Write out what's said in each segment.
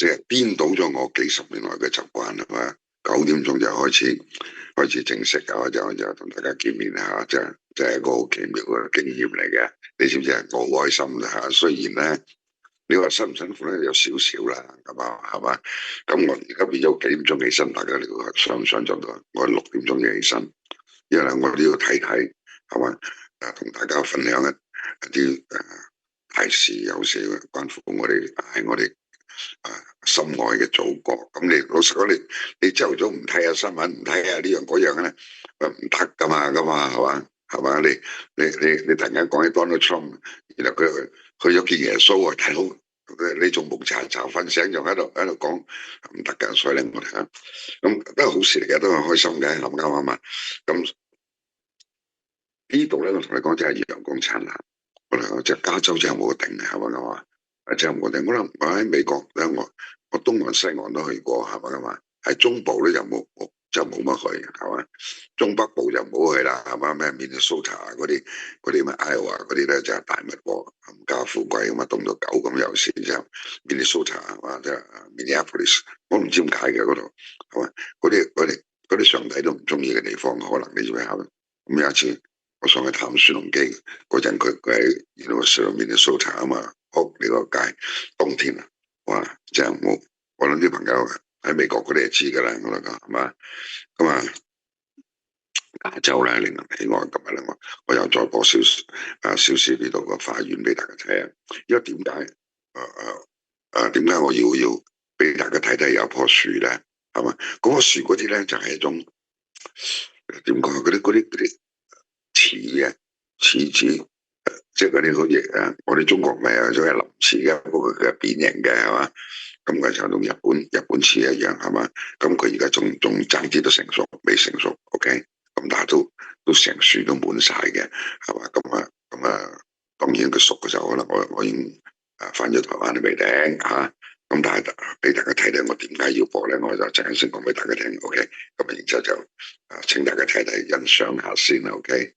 即係顛倒咗我幾十年來嘅習慣係嘛？9點鐘就開始正式啊，就同大家見面嚇，就係一個好奇妙嘅經驗嚟嘅。你知唔知啊？我好開心嚇，雖然咧你話辛唔辛苦咧，有少少啦，咁啊係嘛？咁我而家變咗幾點鐘起身，大家你話想唔想像到？我6點鐘就起身，因為我都要睇睇係嘛？同大家分享一啲大事有事關乎我哋心愛嘅祖國。咁你老實講，你朝頭早唔睇下新聞，唔睇下呢樣嗰樣咧，唔得噶嘛，係嘛？係嘛？你突然間講起 Donald Trump，原來佢去咗見耶穌啊，大佬，你仲蒙查查瞓醒，仲喺度講唔得噶，所以咧我哋咁都係好事嚟嘅，都係開心嘅，啱唔啱啊嘛？咁呢度咧，我同你講就係陽光燦爛。我就加州真係冇定係咪啊？真係冇定。我喺美國咧，我東岸西岸都去過係咪啊嘛？喺中部咧就冇乜去係嘛？中北部就冇去啦係嘛？咩 Minnesota 嗰啲咩 Iowa 嗰啲咧就係大密喎，冚家富貴咁啊，凍到狗咁有時之後 Minnesota 係嘛？即係 Minneapolis，我唔知點解嘅嗰度係嘛？嗰啲上帝都唔中意嘅地方，可能你知唔知啊？咁有一次。我上去探孫龍基嗰陣，佢喺Minnesota啊嘛，屋呢個街冬天啊，哇！真係冇，我諗啲朋友喺美國嗰啲就知㗎啦，我講係嘛？咁啊，加州咧令人喜愛。今日咧，我又再播少少呢度個花園俾大家睇啊！因為點解點解我要俾大家睇睇有棵樹咧？係嘛？嗰棵樹嗰啲咧就係一種點講？嗰啲柿嘅柿子，即係嗰啲好似我哋中國咪有種係林柿嘅，不過佢係扁形嘅係嘛？咁佢就同日本柿一樣係嘛？咁佢而家仲爭啲都成熟，未成熟 ，OK？咁但係都成樹都滿晒嘅係嘛？咁啊，當然佢熟嘅時候，可能我已經翻咗台灣都未定嚇。咁但係俾大家睇睇我點解要播咧，我就陣間先講俾大家聽，OK？咁然之後就請大家睇睇欣賞下先啦，OK？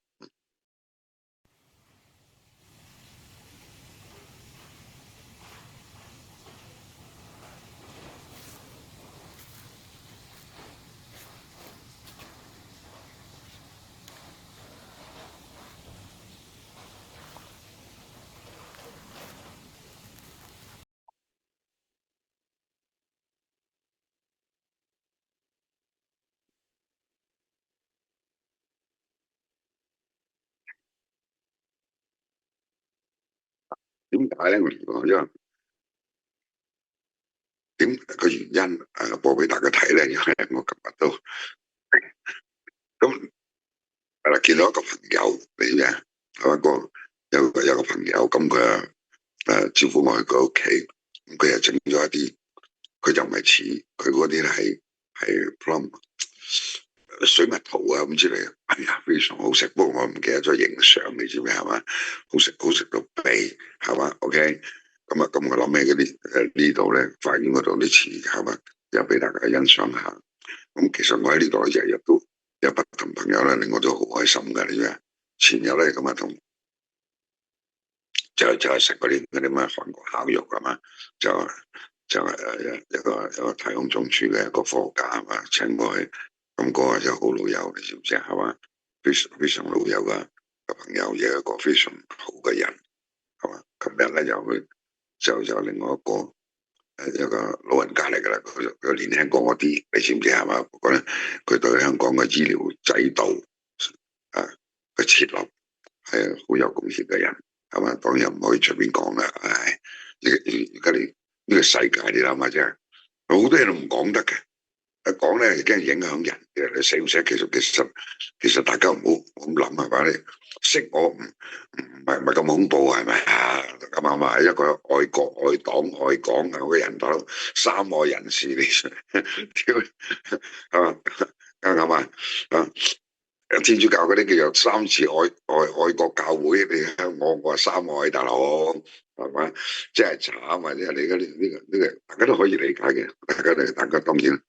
點解咧？我同你講，因為點個原因播俾大家睇咧，因為我今日都咁見到一個朋友嚟嘅，係一個有個朋友，咁佢招呼我去佢屋企，咁佢又整咗一啲，佢就唔係似佢嗰啲咧係 plum 水蜜桃啊咁之類嘅，哎呀非常好食，不過我唔記得咗影相，你知唔知係嘛？好食到痹係嘛？OK，咁我諗起嗰啲呢度咧，花園嗰度啲詞係嘛，又俾大家欣賞下。咁其實我喺呢度日日都有不同朋友咧，令我都好開心㗎。你知前日咧咁啊，就係食嗰啲咩韓國烤肉係嘛，就係一個太空總署嘅一個科學家係嘛，請我去，咁嗰個就好老友，你知唔知係嘛？非常老友嘅朋友，亦係一個非常好嘅人係嘛。琴日咧就另外一個老人家嚟㗎啦，佢年輕過我啲，你知唔知係嘛？不過咧，佢對香港嘅醫療制度嘅設立係好有貢獻嘅人，係嘛？當然唔可以隨便講啦。唉，而家呢個世界你諗下啫，好多嘢都唔講得嘅。一講咧，驚影響人嘅，你寫唔寫？其實大家唔好咁諗係嘛？你識我唔係咁恐怖係咪啊？咁啱嘛，一個愛國愛黨愛港嘅人，大佬三愛人士你屌係嘛？啱唔啱啊？天主教嗰啲叫做三次愛國教會，你睇我話三愛大佬係嘛？即係慘啊！即係你而家呢個大家都可以理解嘅，大家當然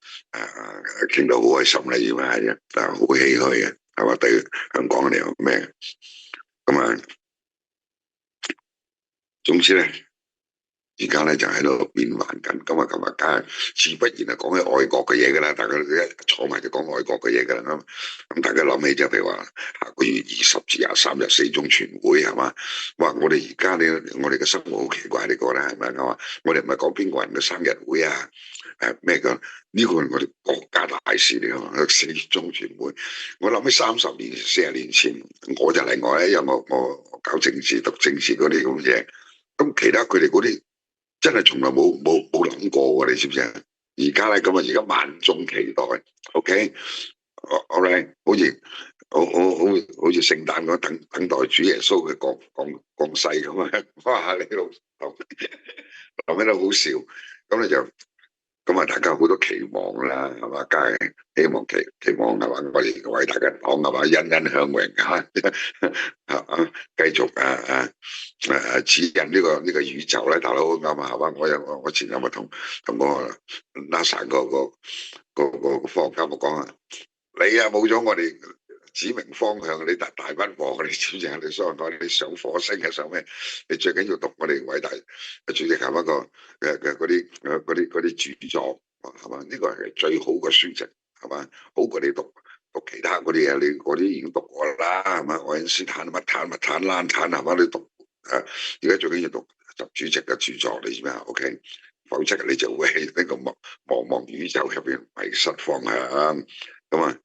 傾到好開心啦，要係啊，但係好唏噓嘅係嘛？對香港嚟講咩咁啊？總之咧。而家咧就喺度變幻緊，咁啊，梗係自不然係講起外國嘅嘢噶啦，大家一坐埋就講外國嘅嘢噶啦，咁大家諗起就譬如話下個月20至23日4中全會係嘛，哇！我哋而家咧，我哋嘅生活好奇怪，你覺得係咪啊？我哋唔係講邊個人嘅生日會啊，咩噶？呢個係我哋國家大事嚟㗎嘛，4中全會。我諗起30年、40年前，我就例外咧，因為我搞政治、讀政治嗰啲咁嘢，咁其他佢哋嗰啲。真係從來冇諗過喎，你知唔知啊？而家咧咁啊，而家萬眾期待，OK，all right，好似聖誕嗰等待主耶穌嘅降世咁啊！哇，你老諗起都好笑，咁你就。咁啊，大家好多期望啦，係嘛？梗係希望期望係嘛？我哋偉大嘅黨係嘛？欣欣向榮繼續指引呢個宇宙咧，大佬啱啊，係嘛？我前日咪同我 NASA 個科學家咪講啊，你啊冇咗我哋指明方向，你大不和，你知唔知啊？你所謂你上火星係上咩？你最緊要讀我哋偉大主席係一個嘅嗰啲著作係嘛？呢個係最好嘅書籍係嘛？好過你讀其他嗰啲嘢，你嗰啲已經讀過啦係嘛？愛因斯坦、乜坦、蘭坦係嘛？你讀而家最緊要讀習主席嘅著作，你知咩啊？OK，否則你就會喺呢個茫宇宙入邊迷失方向咁啊！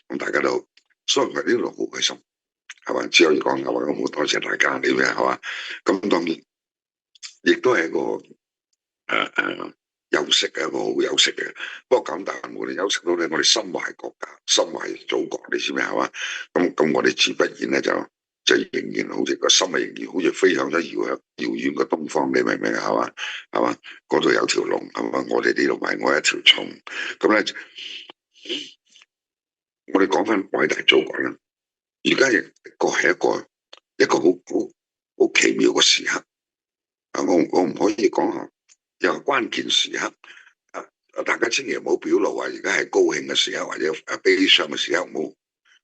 咁大家都，所以我呢度好開心，係嘛？只可以講係嘛？咁好多謝大家，你咩係嘛？咁當然亦都係一個休息嘅一個好休息嘅。不過咁但係無論休息到咧，我哋心懷國家、心懷祖國，你知咩係嘛？咁我哋自不然咧就仍然好似個心啊，仍然好似飛向咗遙遠嘅東方，你明唔明啊？係嘛？係嘛？嗰度有條龍係嘛？我哋呢度埋我一條蟲，咁咧。我哋講翻偉大祖國啦，而家亦係一個好奇妙嘅時刻。我唔可以講啊，又係關鍵時刻。大家千祈唔好表露話而家係高興嘅時刻或者悲傷嘅時刻，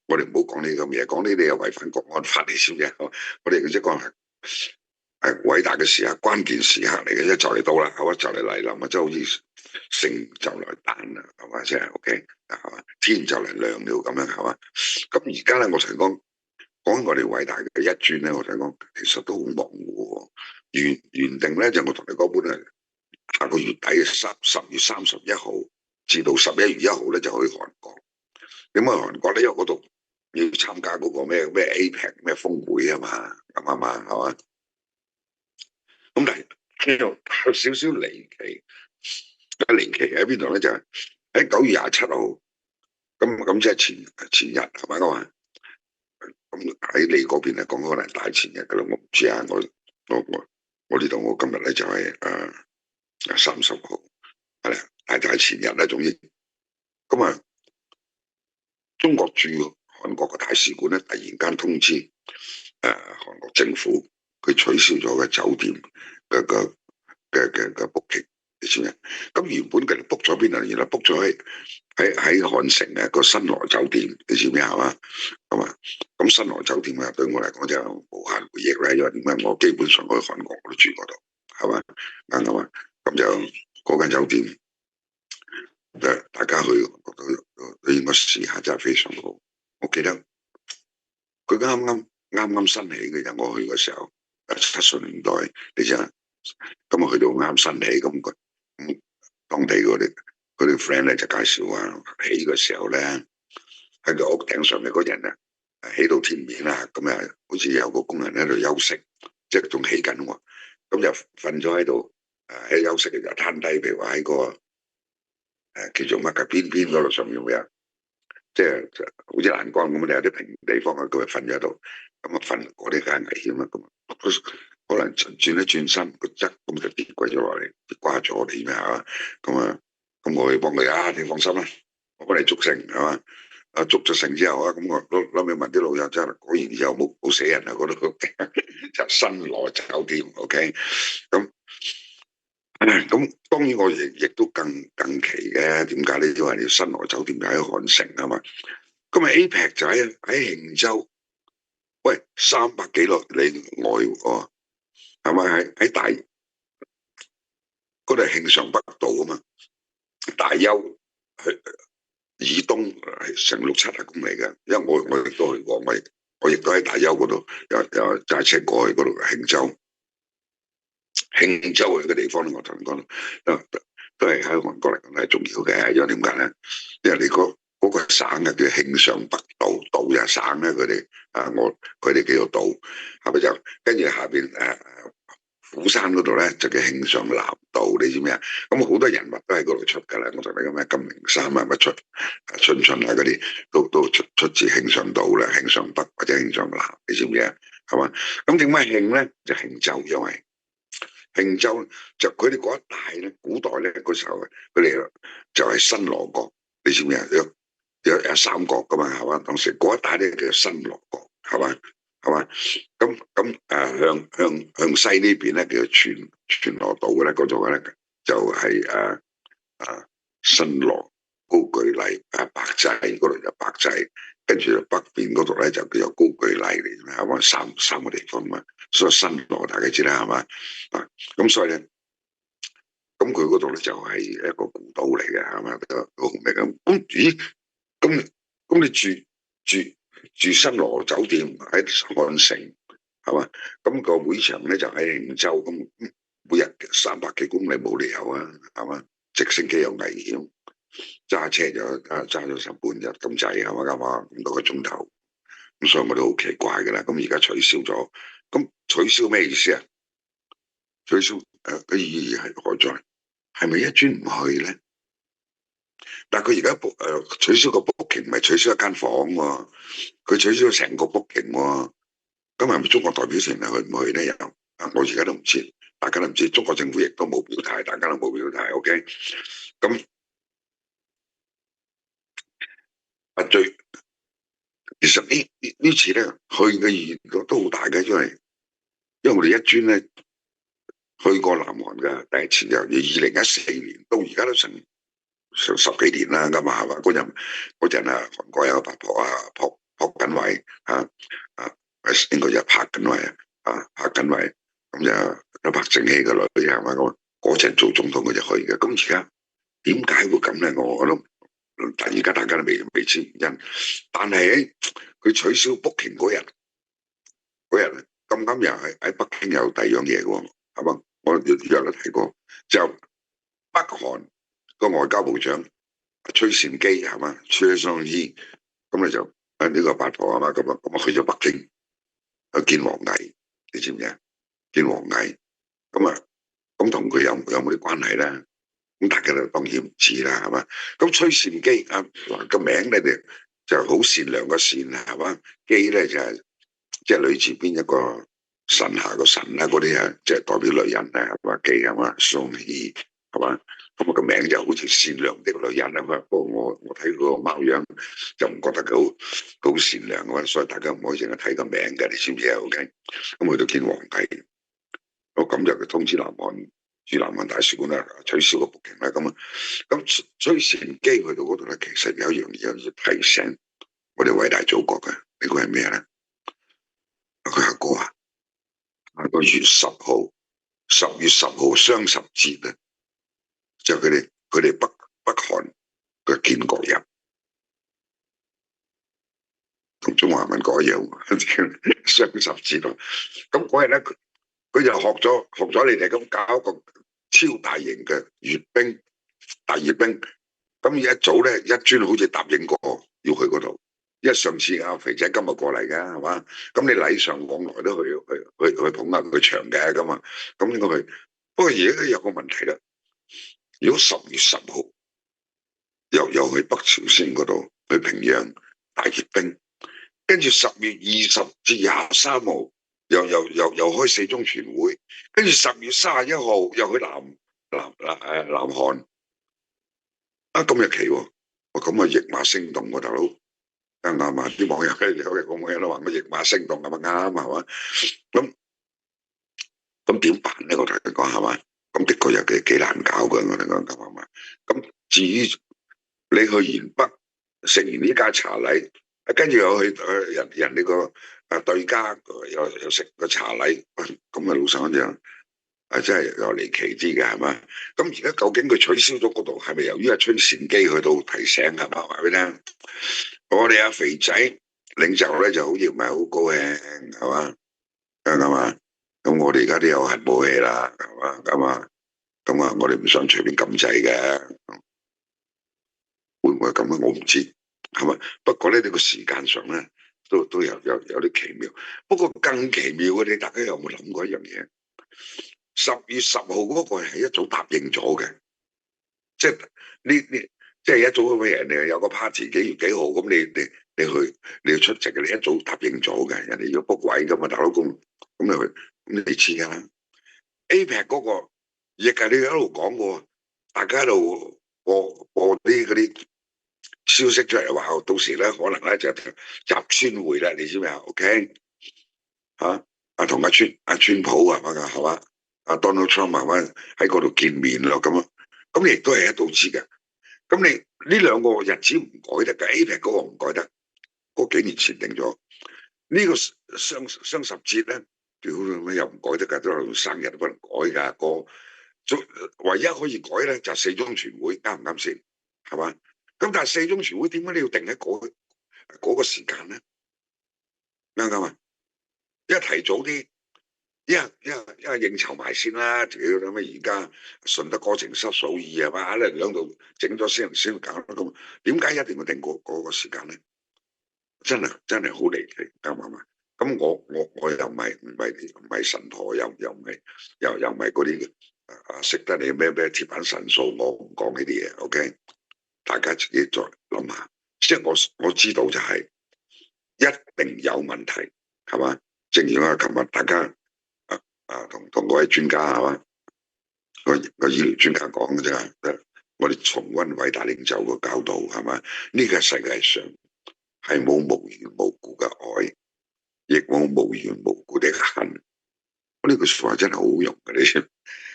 我哋唔好講呢啲咁嘢，講呢啲又違反國安法嚟先嘅。我哋即係講係偉大嘅時刻、關鍵時刻嚟嘅，即係就嚟到啦，係嘛？就嚟嚟臨啊，即係好似星就來誕啦，係嘛？即係 OK，係嘛？天就嚟亮了咁樣，係嘛？咁而家咧，我同你講我哋偉大嘅一尊咧，我同你講，其實都好模糊。原定咧就我同你講本啊，下個月底10月31號至到11月1號咧就去韓國。點解韓國咧？因為嗰度要參加嗰個咩 APEC 咩峰會啊嘛，啱嘛係嘛？咁但係有少少離奇，離奇喺邊度咧？就係喺9月27號，咁即係前日係咪啊嘛？咁喺你嗰邊嚟講，可能大前日噶啦，我唔知啊。我呢度我今日咧就係30號，係啦，大前日啦，總之咁啊，中國駐韓國嘅大使館咧突然間通知韓國政府，佢取消咗嘅酒店嘅 booking，你知唔知？咁原本佢哋 book 咗邊啊？原來 book 咗喺漢城嘅個新羅酒店，你知唔知係嘛？咁新羅酒店啊，對我嚟講就無限回憶啦。因為點解我基本上去韓國我都住嗰度，係嘛？啱啊？咁就嗰間酒店，大家去都應該試下，真係非常好。我記得佢啱新起嘅人，我去嘅時候，70年代，你知啊？咁啊去到啱新起咁當地嗰啲 friend 咧就介紹話，起嘅時候咧喺個屋頂上面嗰人啊，起到天面啦，咁啊好似有個工人喺度休息，即係仲起緊喎，咁就瞓咗喺度，喺休息嘅就攤低，譬如話喺個叫做乜嘅邊嗰度上面會有，即係好似欄杆咁，你有啲平地方啊，佢咪瞓咗喺度，咁啊瞓嗰啲梗係危險啦，咁可能轉一轉身個側咁就跌跪咗落嚟，掛咗你咩嚇？咁我去幫佢啊，你放心啦，我幫你捉成係嘛？捉咗成之後啊，咁我諗起問啲老友真係，果然又冇死人啊嗰度，就新羅酒店 OK，咁當然我亦都更奇嘅，點解呢？因為你新羅酒店就喺漢城啊嘛，咁啊 APEC 就喺慶州，喂300幾里外喎，係咪喺嗰度係慶尚北道啊嘛，大邱去以東係成6、7公里嘅，因為我亦都去過，我亦都喺大邱嗰度有揸車過去嗰度慶州。慶州嗰個地方咧，我同你講都係喺韓國嚟講係重要嘅，因為點解咧？因為你嗰個省嘅叫慶尚北道，道就係省咧，佢哋叫做道，係咪就跟住下邊釜山嗰度咧就叫慶尚南道，你知咩啊？咁好多人物都喺嗰度出㗎啦，我同你講咩金陵山啊乜春春啊嗰啲都出自慶尚道啦，慶尚北或者慶尚南，你知唔知啊？係嘛？咁點解慶咧就慶州，因為慶州就佢哋嗰一帶咧，古代咧嗰時候佢哋就係新羅國，你知唔知啊？有三國噶嘛，係嘛？當時嗰一帶咧叫新羅國，係嘛？係嘛？咁向西呢邊咧叫全羅道嘅咧，嗰度咧就係新羅、高句麗、百濟嗰度就百濟，跟住北邊嗰度咧就叫做高句麗嚟，係嘛？三個地方嘛，所以新羅大家知啦，係嘛？咁所以咧，咁佢嗰度咧就係一個古島嚟嘅，係嘛？好明咁。咦？咁你住新羅酒店喺漢城，係嘛？咁個會場咧就喺慶州，咁每日300幾公里冇理由啊，係嘛？直升機又危險，揸車就揸咗成半日咁滯，係嘛？5個鐘頭，咁所以我都好奇怪嘅啦。咁而家取消咗，咁取消咩意思啊？取消嘅意義係何在？係咪一專唔去咧？但係佢而家取消個 booking，唔係取消一間房喎，佢取消成個 booking 喎。咁係咪中國代表團係去唔去咧？又我而家都唔知，大家都唔知，中國政府亦都冇表態，大家都冇表態。OK，咁其實呢次咧去嘅意義都好大嘅，因為我哋一專咧去過南韓嘅第一次就2014年到而家都成10幾年啦，咁啊係嘛？嗰陣韓國有個八婆朴槿惠應該就朴槿惠朴槿惠咁就朴正熙個女係嘛？嗰陣做總統佢就去嘅。咁而家點解會咁咧？我都但而家大家都未知原因。但係佢取消 booking 嗰日咁啱又喺北京有第二樣嘢喎，係嘛？我有都睇過，就北韓個外交部長崔善基係嘛？崔尚伊咁你就呢個八婆係嘛？咁去咗北京去見王毅，你知唔知啊？見王毅咁同佢有冇啲關係咧？咁大家就當然唔知啦，係嘛？咁崔善基個名咧就好善良個善係嘛？基咧就係即係類似邊一個神下個神啦，嗰啲即係代表女人啊，係嘛？基係嘛？宋希係嘛？咁個名就好似善良的女人啊嘛。不過我睇佢個貓樣就唔覺得佢好善良嘅，所以大家唔可以淨係睇個名嘅，你知唔知啊？OK，咁去到見皇帝，我咁就通知南韓駐南韓大使館啦，取消個 booking 啦。咁崔善基去到嗰度咧，其實有一樣嘢要提醒我哋偉大祖國嘅，你估係咩咧？佢阿哥啊，下個月10月10號雙十節啊，就佢哋北韓嘅建國日，同中華民國一樣，雙十節咯。咁嗰日咧，佢就學咗你哋咁搞一個超大型嘅大閱兵。咁一早咧，一專好似答應過要去嗰度，因為上次阿肥仔今日過嚟嘅係嘛？咁你禮尚往來都去捧下佢場嘅咁啊，咁應該去。不過而家有個問題啦，如果10月10號又去北朝鮮嗰度去平壤大閱兵，跟住10月20至23號又開4中全會，跟住10月31號又去南韓咁日期喎，咁驛馬星動喎，大佬啱啊！啲網友有個網友都話我驛馬星動咁啱係嘛？咁點辦咧？我同佢講係嘛？咁的確又幾難搞嘅，我哋講咁係嘛？咁至於你去完北食完呢家茶禮，跟住又去人哋個對家又食個茶禮，咁啊老實講就真係又離奇啲嘅係嘛？咁而家究竟佢取消咗嗰度，係咪由於阿春善基去到提醒係嘛？話俾你聽，我哋阿肥仔領袖咧就好似唔係好高興係嘛？咁啊，咁我哋而家都有核武器啦，係嘛？咁啊，我哋唔想隨便禁制嘅，會唔會咁咧？我唔知係嘛？不過咧，呢個時間上咧都有啲奇妙。不過更奇妙嘅，你大家有冇諗過一樣嘢？10月10號嗰個係一早答應咗嘅，即係呢即係一早咁嘅人哋有個 party 幾月幾號咁，你去出席嘅，你一早答應咗嘅，人哋要 book 位噶嘛，大佬咁你去，咁你知噶啦。APEC 嗰個亦係你一路講過，大家喺度播啲消息出嚟話，到時咧可能咧就集川會啦，你知唔知啊？OK 嚇，同川普啊係嘛？Donald Trump 係嘛喺嗰度見面咯咁啊，咁你亦都係一度知嘅。咁你呢兩個日子唔改得嘅，APEC 嗰個唔改得，嗰幾年前定咗。呢個雙十節咧，屌又唔改得㗎，都係生日都不能改㗎。唯一可以改咧就係四中全會，啱唔啱先？係嘛？咁但係四中全會點解你要定喺嗰個時間咧？啱唔啱啊？一提早啲，因為應酬埋先啦。屌你乜而家順得哥情失嫂意係嘛？喺兩度整咗先搞咁，點解一定要定嗰個時間咧？真係好離奇，啱唔啱啊？咁我又唔係神婆，又唔係嗰啲識得你咩鐵板神數，我唔講呢啲嘢。OK， 大家自己再諗下。即係我知道就係一定有問題，係嘛？正如我琴日大家同嗰位專家係嘛，個醫療專家講嘅啫。我哋重溫偉大領袖個教導係嘛？呢個世界上係冇無緣無故嘅愛，亦冇無緣無故的恨。呢句說話真係好用嘅，你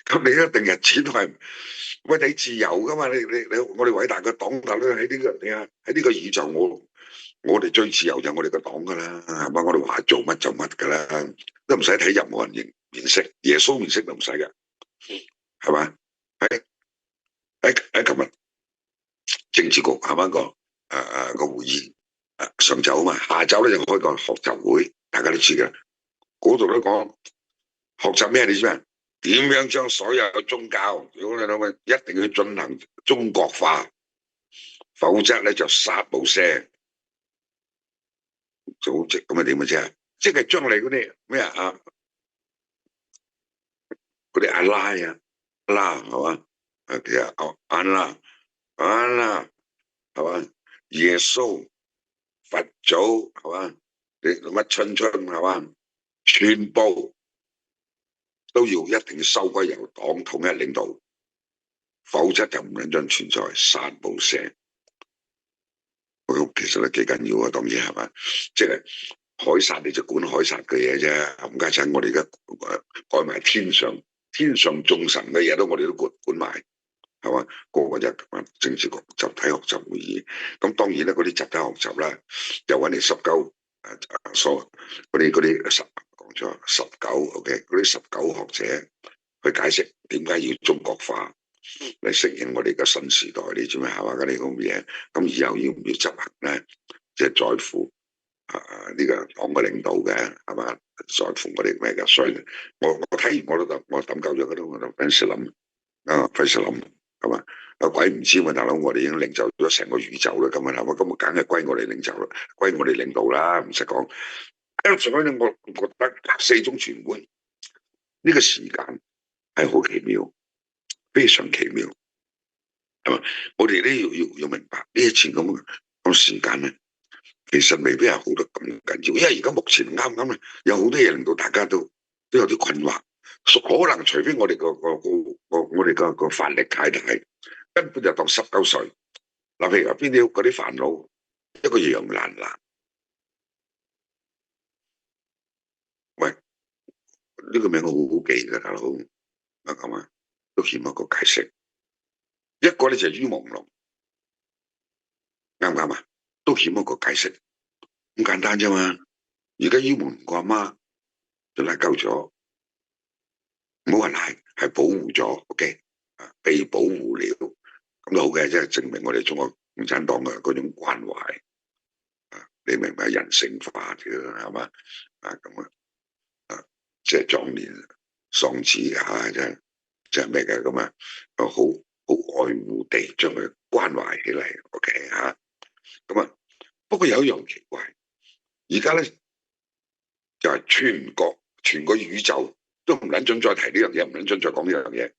咁你一定日子都係喂你自由噶嘛？你我哋偉大嘅黨頭咧喺呢個宇宙，我哋最自由就係我哋個黨噶啦，係嘛？我哋話做乜就乜噶啦，都唔使睇任何人面色，耶穌面色都唔使嘅，係嘛？喺琴日政治局係嘛個會議上晝啊嘛，下晝咧就開個學習會，大家都知嘅，嗰度都講學習咩？你知咩？點樣將所有嘅宗教，如果你諗下，一定要進行中國化，否則咧就殺無赦。組織咁啊點嘅啫？即係將你嗰啲咩嗰啲阿拉係嘛？其實阿拉係嘛？耶穌、佛祖係嘛？你乜春係嘛？全部都要一定要收歸由黨統一領導，否則就唔能夠存在，殺無赦。其實都幾緊要啊，當然係嘛？即係海撒你就管海撒嘅嘢啫，冚家鏟我哋而家改埋天上眾神嘅嘢都我哋都管埋，係嘛？個日政治局集體學習會議，咁當然咧嗰啲集體學習啦，又揾嚟19嗰啲講咗19 OK 嗰啲19學者去解釋點解要中國化嚟適應我哋嘅新時代，你知咩係嘛？嗰啲咁嘅嘢，咁以後要唔要執行咧？即係在乎呢個黨嘅領導嘅係嘛？在乎我哋咩嘅？所以我睇完我抌夠咗嗰啲，我就費事諗費事諗係嘛？鬼唔知嘛，大佬，我哋已經領袖咗成個宇宙啦，咁啊，咁梗係歸我哋領袖啦，歸我哋領導啦，唔使講。所以我覺得四中全會呢個時間係好奇妙，非常奇妙，係嘛？我哋咧要明白呢一次咁時間咧，其實未必係好得咁緊要，因為而家目前啱啱咧有好多嘢令到大家都有啲困惑，可能除非我哋我哋個法力太大，根本就當19歲。嗱，譬如話邊啲嗰啲煩惱，一個楊蘭蘭，喂，呢個名好好記㗎，大佬，咁啊，都欠一個解釋。一個咧就係於朦朧，啱唔啱啊？都欠一個解釋，咁簡單啫嘛。而家於朦朧個阿媽就拉鳩咗，唔好話賴，係保護咗 ，OK， 被保護了，咁都好嘅，即係證明我哋中國共產黨嘅嗰種關懷，你明唔明？人性化嘅係嘛？咁即係壯年喪子即係咩嘅咁好好愛護地將佢關懷起嚟，OK 咁不過有一樣奇怪，而家咧就係全個宇宙都唔撚准再提呢樣嘢，唔撚准再講呢樣嘢。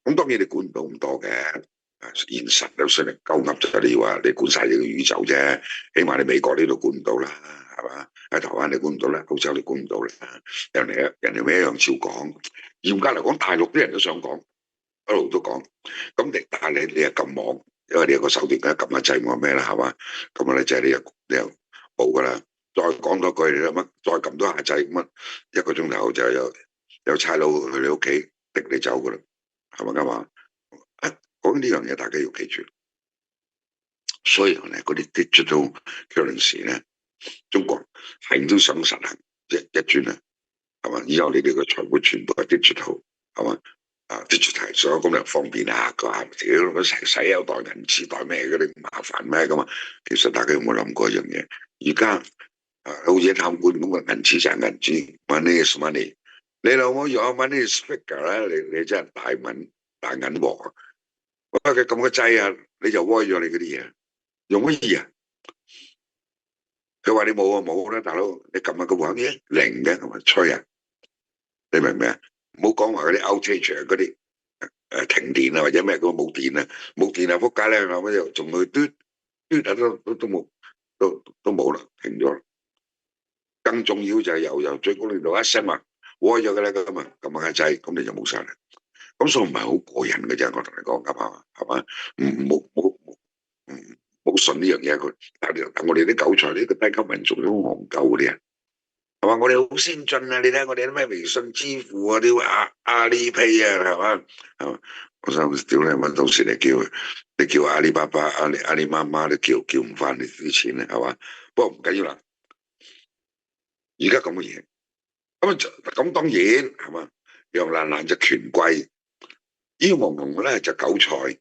咁當然你管唔到咁多嘅，現實有時你鳩噏就你話你管晒呢個宇宙啫，起碼你美國呢度管唔到啦，係嘛？喺台灣你管唔到啦，澳洲你管唔到啦，人哋咪一樣照講。嚴格嚟講，大陸啲人都想講，一路都講。咁但係你又咁忙，因為你有個手段嘅撳下掣，我咩啦，係嘛？咁你就係你又冇噶啦。再講多句你乜，再撳多下掣乜，一個鐘頭就有差佬去你屋企逼你走噶啦，係咪咁話？講呢樣嘢大家要記住。所以咧嗰啲 digital currency 咧，中國係都想實行一轉啊，係嘛？以後你哋嘅財務全部係 digital， 係嘛？digital 所有咁樣方便啊，佢話自己成洗有袋銀紙袋咩嗰啲麻煩咩咁啊？其實大家有冇諗過一樣嘢？而家好似貪官咁嘅銀紙就係銀紙 ，money is money。你老母用 money is figure 咧，你真係大銀鑊啊！哇！佢撳個掣啊，你就歪咗你嗰啲嘢，用乜嘢啊？佢話你冇啊冇啦，大佬，你撳下個話嘢零嘅，咁啊吹啊！你明唔明啊？唔好講話嗰啲 outage 嗰啲停電啊或者咩嗰冇電啊，冇電啊仆街咧，咁又仲去嘟都冇都冇啦，停咗。更重要就係由最高領導一聲話歪咗嘅咧咁啊，撳下掣，咁你就冇晒啦。咁所以唔係好過癮嘅啫，我同你講啱嘛，係嘛？冇信呢樣嘢，但我哋啲韭菜呢個低級民族都好戇鳩嗰啲人，係嘛？我哋好先進啊！你睇我哋啲咩微信支付啊，啲阿里 pay 啊，係嘛？係嘛？我想屌你乜到時你叫阿里巴巴、阿里媽媽，你叫唔翻你啲錢啊，係嘛？不過唔緊要啦，而家咁嘅嘢，咁當然係嘛？楊蘭蘭就權貴，腰蒙蒙咧就韭菜。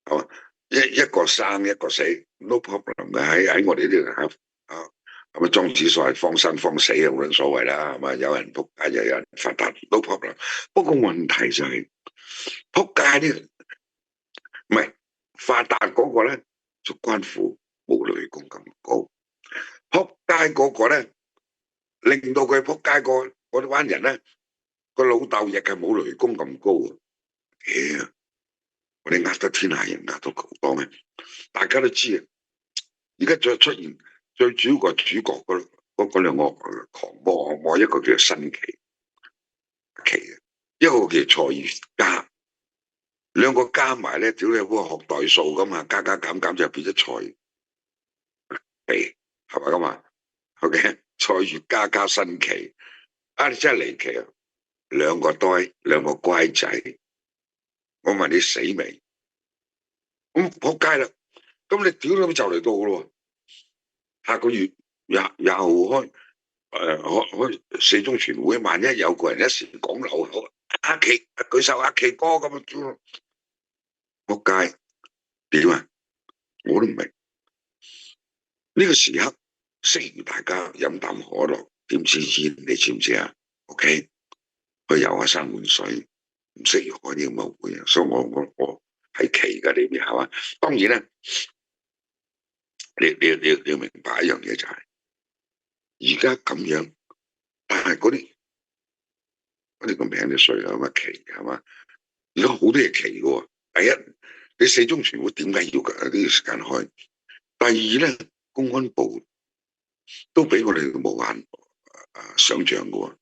係嘛？一個生一個死 ，no problem 嘅。喺我哋呢度係咪莊子所謂方生方死啊？冇乜所謂啦，係嘛？有人仆街又有人發達，no problem。不過問題就係仆街呢，唔係發達嗰個咧，就關乎冇雷公咁高。仆街嗰個咧，令到佢仆街嗰班人咧，個老豆亦係冇雷公咁高啊！我哋呃得天下人，呃到好多咩？大家都知啊！而家再出現最主要個主角嗰兩個狂魔，一個叫新奇，一個叫蔡月嘉，兩個加埋咧，屌你嗰個學代數咁啊，加減就變咗蔡奇，係咪咁啊？OK，蔡月嘉加新奇，你真係離奇啊！兩個乖仔，我問你死未？咁仆街啦！咁你屌你就嚟到咯，下個月廿號開四中全會，萬一有個人一時講漏口，舉手阿奇哥咁啊，仆街點啊？我都唔明。呢個時刻適宜大家飲啖可樂，點支煙，你知唔知啊？OK，去遊下山玩水，唔適宜開啲咁嘅會啊，所以我係奇㗎呢邊係嘛？當然咧。你要明白一樣嘢就係，而家咁樣，但係嗰啲個名都衰啦，乜奇係嘛？而家好多嘢奇嘅喎。第一，你四中全會點解要呢個時間開？第二咧，公安部都俾我哋無限想像嘅喎。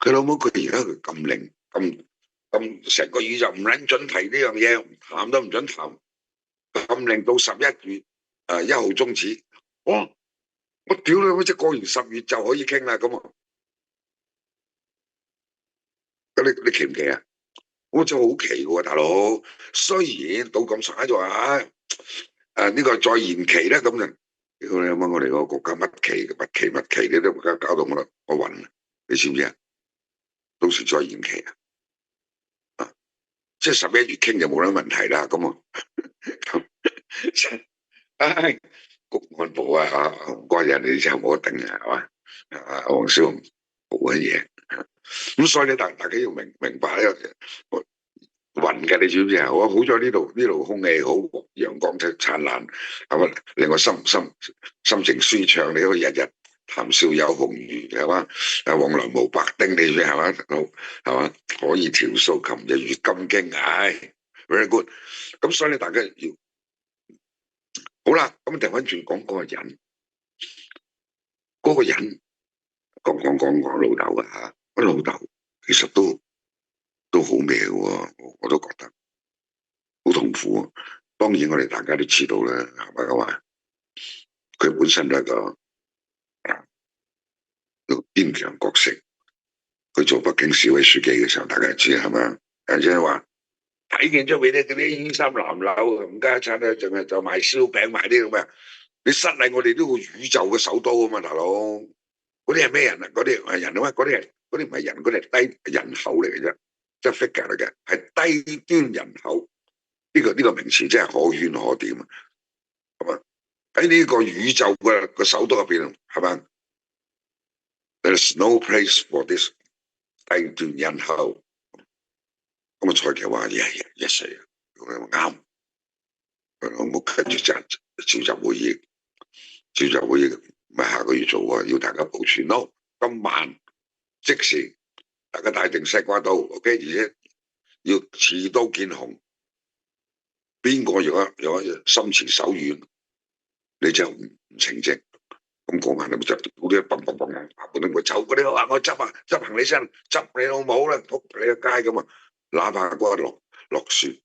佢老母佢而家佢咁靈咁成個宇宙唔撚準提呢樣嘢，談都唔準談，咁令到11月1號終止。我屌你，好似過完10月就可以傾啦咁啊！咁你奇唔奇啊？我真係好奇喎，大佬。雖然到咁上下就話呢個再延期咧，咁就屌你媽！我哋個國家乜期，你都搞到我暈，你知唔知啊？到時再延期啊！即係11月傾就冇乜問題啦。咁啊，咁唉，公安部啊，唔該人哋就冇得定啊，係嘛？黃少紅好嘅嘢，咁所以咧，大家要明白呢個雲嘅，你知唔知啊？我好在呢度空氣好，陽光燦爛，係嘛？令我心情舒暢，你可以日日談笑有鴻儒，係嘛？往來無白丁，你知係嘛？係嘛？可以調素琴日月金經，唉，very good。咁所以咧，大家要好啦。咁調翻轉講嗰個人，嗰個人講我老豆啊嚇，我老豆其實都好咩嘅喎，我都覺得好痛苦啊。當然我哋大家都知道啦，係咪咁話？佢本身都係個堅強角色。佢做北京市委書記嘅時候，大家知係咪？即係話睇見咗俾嗰啲衣衫襤褸冚家鏟咧，淨係就賣燒餅賣啲咁嘅。你失禮我哋呢個宇宙嘅首都啊嘛，大佬！嗰啲係咩人啊？嗰啲係人啊嘛？嗰啲唔係人，嗰啲係低人口嚟嘅啫，即係 figure 嚟嘅，係低端人口。呢個名詞真係可圈可點啊！咁啊，喺呢個宇宙嘅首都入邊，係咪 ？There's no place for this 低端人口。咁啊，蔡奇話：yes，啱。我冇跟住召集會議，咪下個月做喎，要大家部署。no， 今晚即時大家帶定西瓜刀 ，OK， 而且要持刀見紅。邊個如果心慈手軟，你就唔稱職。咁嗰晚就屌啲砰砰砰，本嚟我走嗰啲話我執行李先，執你老母啦，仆你個街咁啊！哪怕嗰日落雪，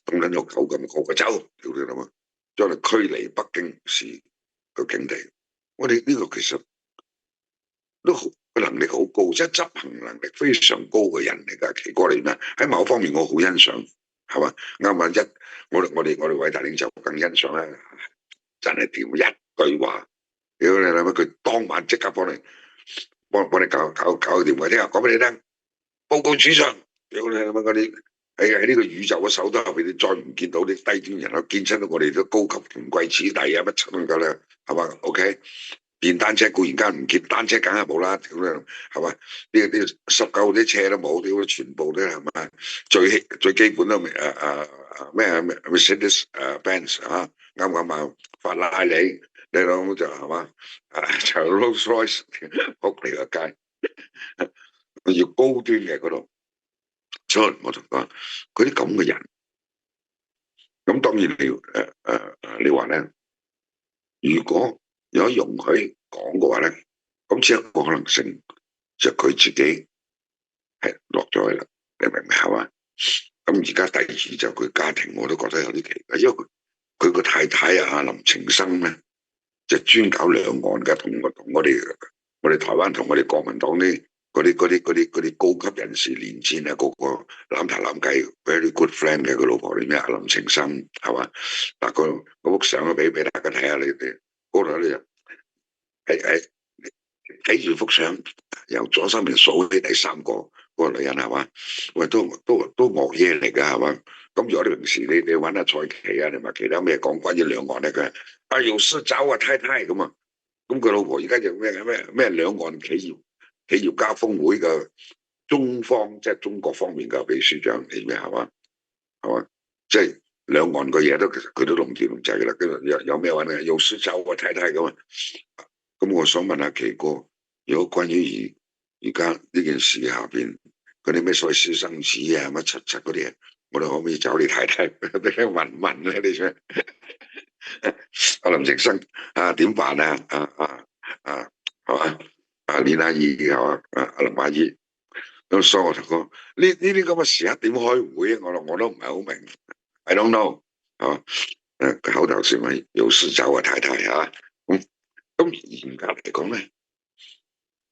凍緊咗狗咁，個走，屌你老母，將你驅離北京市個境地。我哋呢個其實都好能力好高，即係執行能力非常高嘅人嚟㗎。奇哥嚟咩？喺某方面我好欣賞，係嘛？啱啱我哋偉大領袖更欣賞啦，真係掂一句話，屌你諗乜？佢當晚即刻幫你搞掂佢。聽日講俾你聽，報告主上，屌你諗乜嗰啲喺呢個宇宙嘅首都入邊，你再唔見到啲低端人口，見親到我哋都高級權貴子弟啊，乜柒咁㗎啦，係嘛 ？OK。電單車固然間唔見，單車梗係冇啦，屌你，係嘛？啲濕鳩啲車都冇，屌全部都係咪？最基本都咩Mercedes Benz 啊，啱啊，法拉利，你諗就係嘛？就 Rolls Royce 仆你個街，要高端嘅嗰度。所以我就講，嗰啲咁嘅人，咁當然你話咧，如果有容許講嘅話咧，咁只有一個可能性，就佢自己係落咗去啦，你明唔明係嘛？咁而家第二就佢家庭，我都覺得有啲奇怪，因為佢個太太啊林晴生咧，就專搞兩岸嘅，同我哋台灣同我哋國民黨嗰啲高級人士連戰啊，個攬頭攬計 very good friend 嘅佢老婆，你咩林晴生係嘛？嗱嗰幅相啊，俾大家睇下，你哋嗰度咧係睇住幅相，由左手邊數起第三個嗰個女人係嘛？喂，都惡嘢嚟㗎係嘛？咁如果你平時你揾下蔡奇啊，你話其他咩講關於兩岸咧，佢啊有事找我太太咁啊，咁佢老婆而家就咩兩岸企業家峰會嘅中方即係中國方面嘅秘書長嚟咩係嘛？係嘛？即係兩岸嘅嘢都其實佢都弄掂咁滯㗎啦。跟住有咩揾啊？有事找我太太咁啊？咁我想問下奇哥，如果關於而家呢件事下邊嗰啲咩所謂私生子啊乜柒柒嗰啲嘢，我哋可唔可以找你太太俾你問咧？你想阿林晴生啊點辦啊？係嘛？阿連阿姨係嘛？阿林阿姨咁，所以我就講呢啲咁嘅時刻點開會啊？我都唔係好明 ，I don't know 係嘛？口頭禪咪有事找我太太啊？咁嚴格嚟講咧，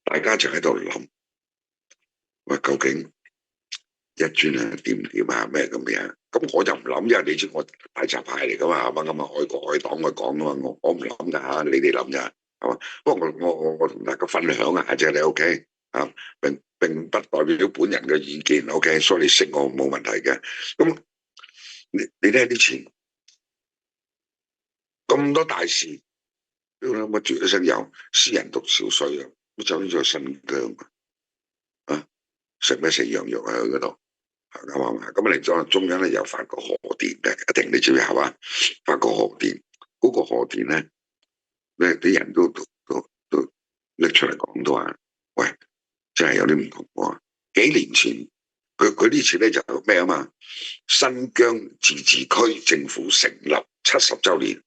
大家就喺度諗，喂，究竟一尊啊掂唔掂啊？咩咁樣？咁我就唔諗，因為你知我大閘派嚟噶嘛，咁啊愛國愛黨愛港噶嘛，我唔諗噶嚇，你哋諗咋係嘛？不過我同大家分享下啫，你 OK？啊，並不代表本人嘅意見。OK，所以你識我冇問題嘅。咁你睇啲錢咁多大事，乜住一聲有私人獨潮水啊，乜走咗新疆啊，食咩食羊肉啊去嗰度。啱啱咁嚟咗中央咧又發個賀電嘅，一定你知唔知係嘛？發個賀電，嗰、個賀電咧啲人都拎出嚟講都話，喂，真係有啲唔同喎。幾年前佢呢次咧就咩啊嘛？新疆自治區政府成立70週年，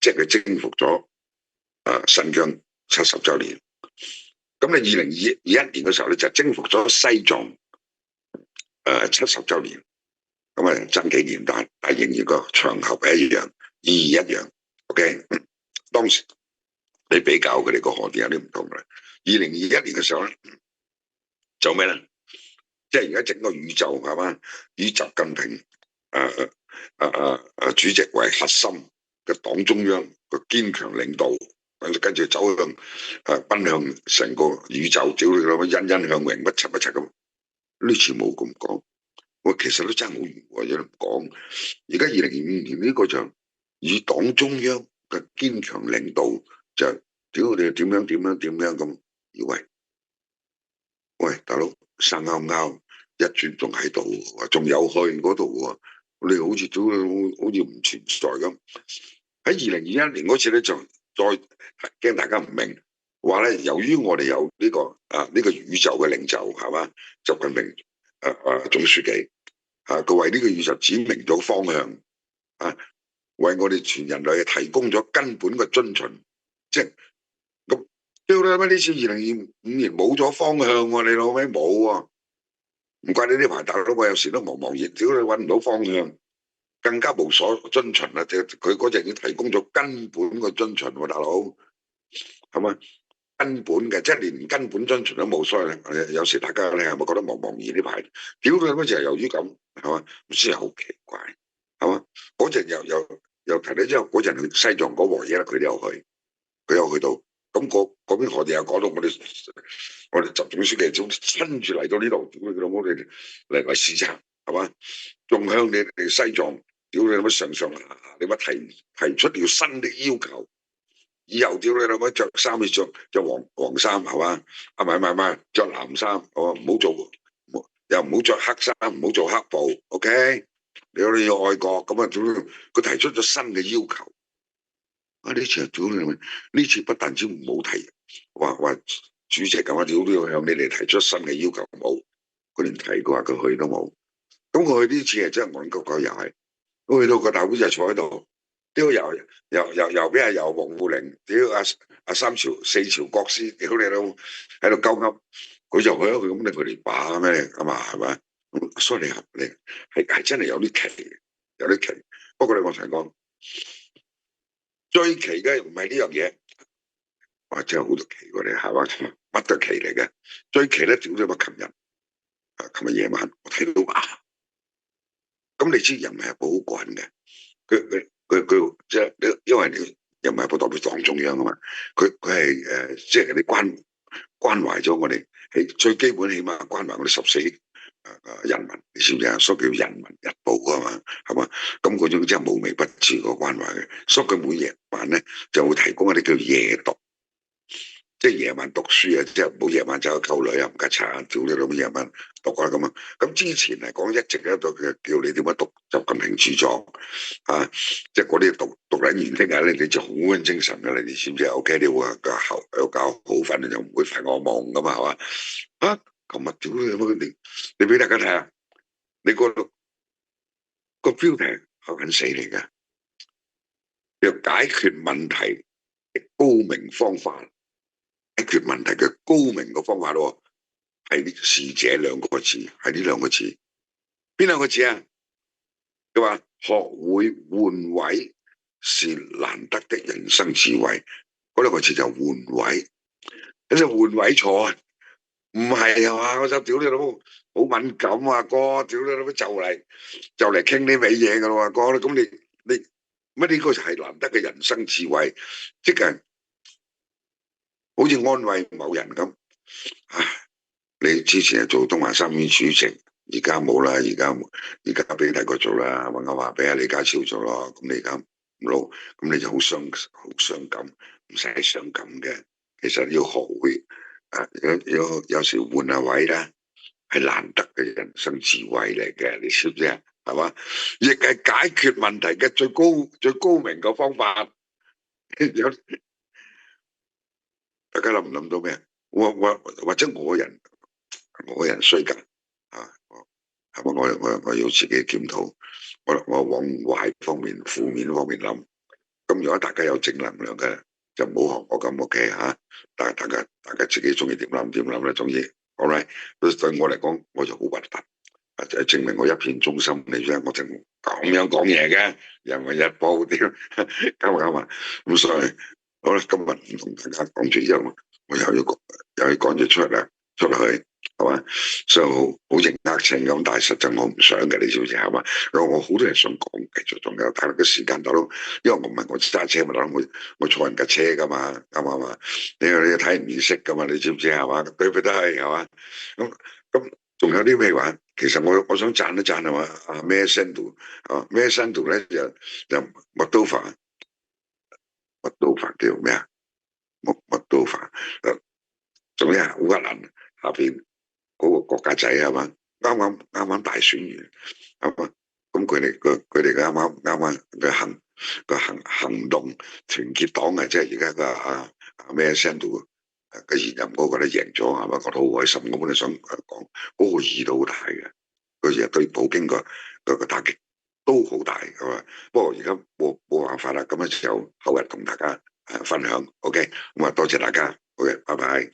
即係佢征服咗新疆70週年。咁你2021年嘅時候咧就征服咗西藏70週年。咁爭幾年，但仍然個場合係一樣，意義一樣。OK，當時你比較佢哋個賀電有啲唔同啦。2021年嘅時候咧，做咩咧？即係而家整個宇宙係嘛？以習近平主席為核心嘅黨中央嘅堅強領導，跟住走向奔向成個宇宙，屌你老母欣欣向榮，乜柒乜柒咁。呢次冇咁講。我其實都爭好遠喎，有人講。而家2025年呢個就以黨中央嘅堅強領導就屌你點樣咁，喂大佬生啱啱一轉仲喺度，仲有去嗰度喎，你好似都好似唔存在咁。喺2021年嗰次咧就再驚大家唔明，話咧由於我哋有呢個宇宙嘅領袖係嘛，習近平總書記。佢為呢個宇宙指明咗方向，為我哋全人類提供咗根本嘅遵循，即係咁。屌你媽！呢次2025年冇咗方向喎，你老味冇喎，唔怪你呢排大佬我有時都茫茫然，屌你揾唔到方向，更加無所遵循啦！佢嗰陣已經提供咗根本嘅遵循喎，大佬係嘛？根本嘅，即係連根本遵循都冇，所以咧，有時大家咧係咪覺得茫茫然呢排？屌你乜就係由於咁係嘛？先係好奇怪係嘛？嗰陣又提咗之後，嗰陣去西藏嗰鑊嘢咧，佢又去到，咁嗰邊我哋又講到我哋習總書記總親自嚟到呢度，屌你老母你嚟視察係嘛？仲向你哋西藏屌你老母上下你乜提出條新的要求。以後屌你老母着衫要着黃衫係嘛？唔係着藍衫，唔好做又唔好着黑衫，唔好做黑暴。OK，你要愛國咁啊！佢提出咗新嘅要求。呢次屌你呢次不但止冇提，話主席咁啊，屌都要向你哋提出新嘅要求冇，佢連提過話佢去都冇。咁佢去呢次係真係戇鳩鳩又係，去到個大會就坐喺度。屌又俾由王滬寧，屌三朝四朝國師，屌你老喺度鳩噏，佢就去咗佢咁，你佢哋把咩啊嘛係咪？所以你係真係有啲奇，有啲奇。不過你我同你講，最奇嘅唔係呢樣嘢，哇真係好多奇喎你係嘛？乜都奇嚟嘅。最奇咧，屌你媽！琴日夜晚我睇到咁你知人民日報好過癮嘅。佢即係因為你又唔係不代表黨中央啊嘛，佢係即係你關懷咗我哋，最基本起碼關懷我哋14億人民，你知唔知啊？所以叫人民日報啊嘛，係嘛？咁嗰種真係無微不至個關懷嘅，所以佢每夜晚咧就會提供一啲叫夜讀。即係夜晚讀書啊，即係冇夜晚走去溝女啊，唔吉慘，屌你老母夜晚讀啊咁啊！咁之前嚟講一直喺度叫你點樣讀習近平著作即係嗰啲讀撚完聽日咧，你就好撚精神㗎，你哋知唔知啊？OK，你會覺好瞓，你就唔會發惡夢㗎嘛，係嘛？琴日屌你老母你俾大家睇下，你個標題嚇緊死你㗎，要解決問題嘅高明方法。解決問題嘅高明嘅方法咯，係是這兩個字，係呢兩個字。邊兩個字啊？佢話學會換位是難得的人生智慧，嗰兩個字就換位。咁就換位坐，唔係啊嘛？我就屌你老母，好敏感啊哥，屌你老母就嚟傾呢味嘢噶啦，哥。咁你乜呢個就係難得嘅人生智慧，即係好似安慰某人咁。你之前係做東華三院主席，而家冇啦，而家俾第個做啦，揾我話俾阿李家超做咯，咁你而家唔撈，咁你就好傷感，唔使傷感嘅。其實要學會有時換下位啦，係難得嘅人生智慧嚟嘅，你知唔知啊？係嘛？亦係解決問題嘅最高明嘅方法。有大家諗唔諗到咩？或者我人衰格啊，係嘛？我要自己檢討，我往壞方面、負面方面諗。咁如果大家有正能量嘅，就唔好學我咁 OK 嚇。但係大家自己中意點諗點諗啦。總之，好啦，對我嚟講，我就好核突，就係證明我一片忠心。你知我正咁樣講嘢嘅，人民日報點啱啊？咁所以好啦，今日唔同大家講住之後，我又要趕住出去。係嘛？就好似呃情咁，但係實際我唔想嘅，你知唔知係嘛？我好多嘢想講，繼續仲有，但係個時間到咯，因為我唔係我揸車嘛，我坐人架車噶嘛，啱唔啱啊？你睇唔識噶嘛？你知唔知係嘛？對唔對係嘛？咁仲有啲咩話？其實我想讚一讚係嘛？啊咩深度啊咩深度咧就麥都法叫咩啊？麥都法仲有烏克蘭下邊。嗰個國家仔係嘛？啱啱大選完係嘛？咁佢哋啱啱個行動團結黨啊，即係而家個咩聲度嘅現任嗰個咧贏咗係嘛？覺得好開心。我本來想講嗰個意都好大嘅，佢其實對普京個打擊都好大係嘛？不過而家冇辦法啦，咁樣就後日同大家分享。OK，咁啊多謝大家。OK，拜拜。